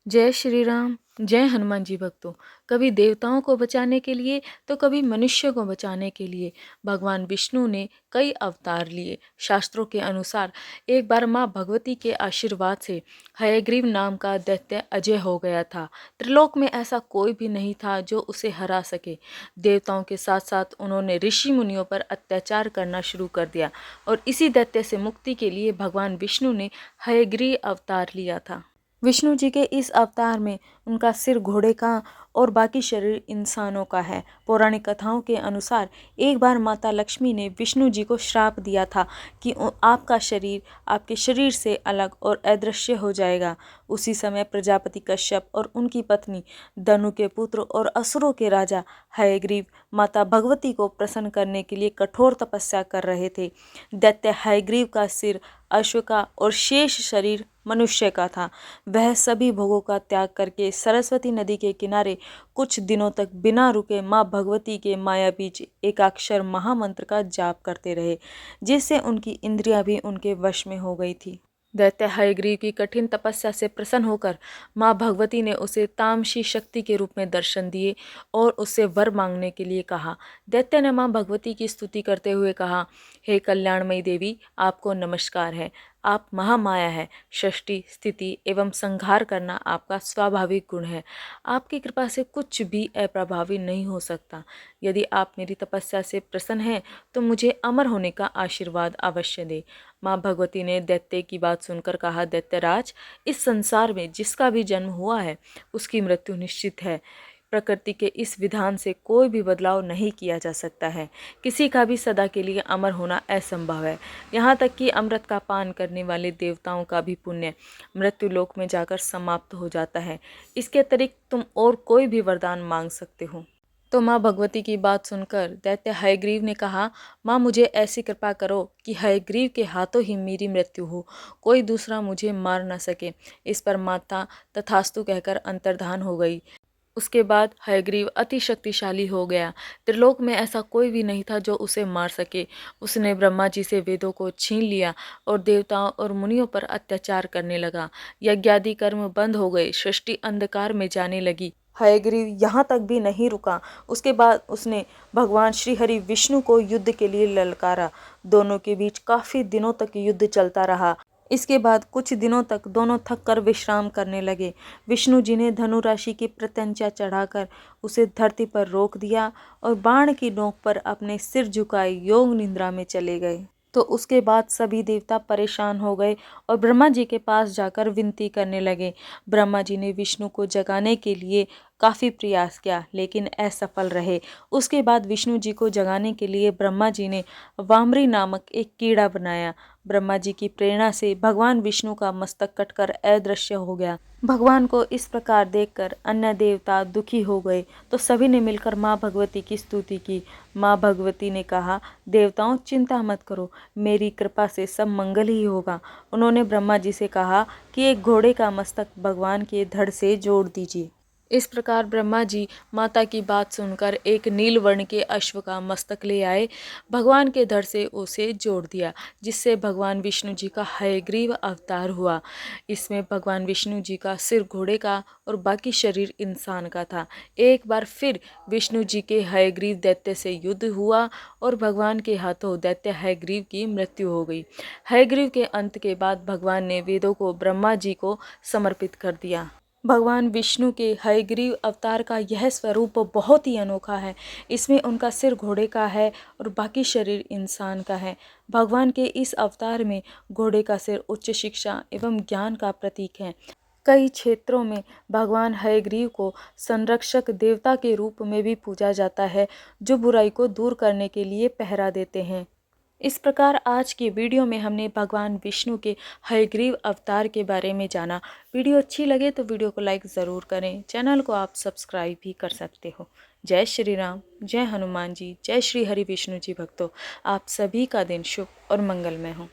जय श्री राम, जय हनुमान जी भक्तों। कभी देवताओं को बचाने के लिए तो कभी मनुष्य को बचाने के लिए भगवान विष्णु ने कई अवतार लिए। शास्त्रों के अनुसार एक बार माँ भगवती के आशीर्वाद से हयग्रीव नाम का दैत्य अजय हो गया था। त्रिलोक में ऐसा कोई भी नहीं था जो उसे हरा सके। देवताओं के साथ साथ उन्होंने ऋषि मुनियों पर अत्याचार करना शुरू कर दिया और इसी दैत्य से मुक्ति के लिए भगवान विष्णु ने हयग्रीव अवतार लिया था। विष्णु जी के इस अवतार में उनका सिर घोड़े का और बाकी शरीर इंसानों का है। पौराणिक कथाओं के अनुसार एक बार माता लक्ष्मी ने विष्णु जी को श्राप दिया था कि आपका शरीर आपके शरीर से अलग और अदृश्य हो जाएगा। उसी समय प्रजापति कश्यप और उनकी पत्नी दनु के पुत्र और असुरों के राजा हयग्रीव माता भगवती को प्रसन्न करने के लिए कठोर तपस्या कर रहे थे। दैत्य हयग्रीव का सिर अश्व का और शेष शरीर मनुष्य का था। वह सभी भोगों का त्याग करके सरस्वती नदी के किनारे कुछ दिनों तक बिना रुके माँ भगवती के माया बीज एकाक्षर महामंत्र का जाप करते रहे, जिससे उनकी इंद्रियां भी उनके वश में हो गई थी। दैत्य हयग्रीव की कठिन तपस्या से प्रसन्न होकर माँ भगवती ने उसे तामसी शक्ति के रूप में दर्शन दिए और उससे वर मांगने के लिए कहा। दैत्य ने माँ भगवती की स्तुति करते हुए कहा, हे कल्याणमयी देवी, आपको नमस्कार है। आप महामाया है। सृष्टि, स्थिति एवं संहार करना आपका स्वाभाविक गुण है। आपकी कृपा से कुछ भी अप्रभावी नहीं हो सकता। यदि आप मेरी तपस्या से प्रसन्न हैं तो मुझे अमर होने का आशीर्वाद अवश्य दे। माँ भगवती ने दैत्य की बात सुनकर कहा, दैत्यराज, इस संसार में जिसका भी जन्म हुआ है उसकी मृत्यु निश्चित है। प्रकृति के इस विधान से कोई भी बदलाव नहीं किया जा सकता है। किसी का भी सदा के लिए अमर होना असंभव है। यहाँ तक कि अमृत का पान करने वाले देवताओं का भी पुण्य मृत्यु लोक में जाकर समाप्त हो जाता है। इसके अतिरिक्त तुम और कोई भी वरदान मांग सकते हो। तो माँ भगवती की बात सुनकर दैत्य हयग्रीव ने कहा, माँ मुझे ऐसी कृपा करो कि हयग्रीव के हाथों ही मेरी मृत्यु हो, कोई दूसरा मुझे मार न सके। इस पर माता तथास्तु कहकर अंतर्धान हो गई। उसके बाद हयग्रीव अति शक्तिशाली हो गया। त्रिलोक में ऐसा कोई भी नहीं था जो उसे मार सके। उसने ब्रह्मा जी से वेदों को छीन लिया और देवताओं और मुनियों पर अत्याचार करने लगा। यज्ञादि कर्म बंद हो गए, सृष्टि अंधकार में जाने लगी। हयग्रीव यहाँ तक भी नहीं रुका। उसके बाद उसने भगवान श्री हरि विष्णु को युद्ध के लिए ललकारा। दोनों के बीच काफी दिनों तक युद्ध चलता रहा। इसके बाद कुछ दिनों तक दोनों थक कर विश्राम करने लगे। विष्णु जी ने धनु राशि की प्रत्यंचा चढ़ाकर उसे धरती पर रोक दिया और बाण की नोक पर अपने सिर झुकाए योग निद्रा में चले गए। तो उसके बाद सभी देवता परेशान हो गए और ब्रह्मा जी के पास जाकर विनती करने लगे। ब्रह्मा जी ने विष्णु को जगाने के लिए काफ़ी प्रयास किया लेकिन असफल रहे। उसके बाद विष्णु जी को जगाने के लिए ब्रह्मा जी ने वामरी नामक एक कीड़ा बनाया। ब्रह्मा जी की प्रेरणा से भगवान विष्णु का मस्तक कटकर अदृश्य हो गया। भगवान को इस प्रकार देखकर अन्य देवता दुखी हो गए तो सभी ने मिलकर माँ भगवती की स्तुति की। माँ भगवती ने कहा, देवताओं चिंता मत करो, मेरी कृपा से सब मंगल ही होगा। उन्होंने ब्रह्मा जी से कहा कि एक घोड़े का मस्तक भगवान के धड़ से जोड़ दीजिए। इस प्रकार ब्रह्मा जी माता की बात सुनकर एक नील वर्ण के अश्व का मस्तक ले आए। भगवान के धड़ से उसे जोड़ दिया, जिससे भगवान विष्णु जी का हयग्रीव अवतार हुआ। इसमें भगवान विष्णु जी का सिर घोड़े का और बाकी शरीर इंसान का था। एक बार फिर विष्णु जी के हयग्रीव दैत्य से युद्ध हुआ और भगवान के हाथों दैत्य हयग्रीव की मृत्यु हो गई। हयग्रीव के अंत के बाद भगवान ने वेदों को ब्रह्मा जी को समर्पित कर दिया। भगवान विष्णु के हयग्रीव अवतार का यह स्वरूप बहुत ही अनोखा है। इसमें उनका सिर घोड़े का है और बाकी शरीर इंसान का है। भगवान के इस अवतार में घोड़े का सिर उच्च शिक्षा एवं ज्ञान का प्रतीक है। कई क्षेत्रों में भगवान हयग्रीव को संरक्षक देवता के रूप में भी पूजा जाता है, जो बुराई को दूर करने के लिए पहरा देते हैं। इस प्रकार आज की वीडियो में हमने भगवान विष्णु के हयग्रीव अवतार के बारे में जाना। वीडियो अच्छी लगे तो वीडियो को लाइक ज़रूर करें। चैनल को आप सब्सक्राइब भी कर सकते हो। जय श्री राम, जय हनुमान जी, जय श्री हरि विष्णु जी भक्तों। आप सभी का दिन शुभ और मंगलमय हो।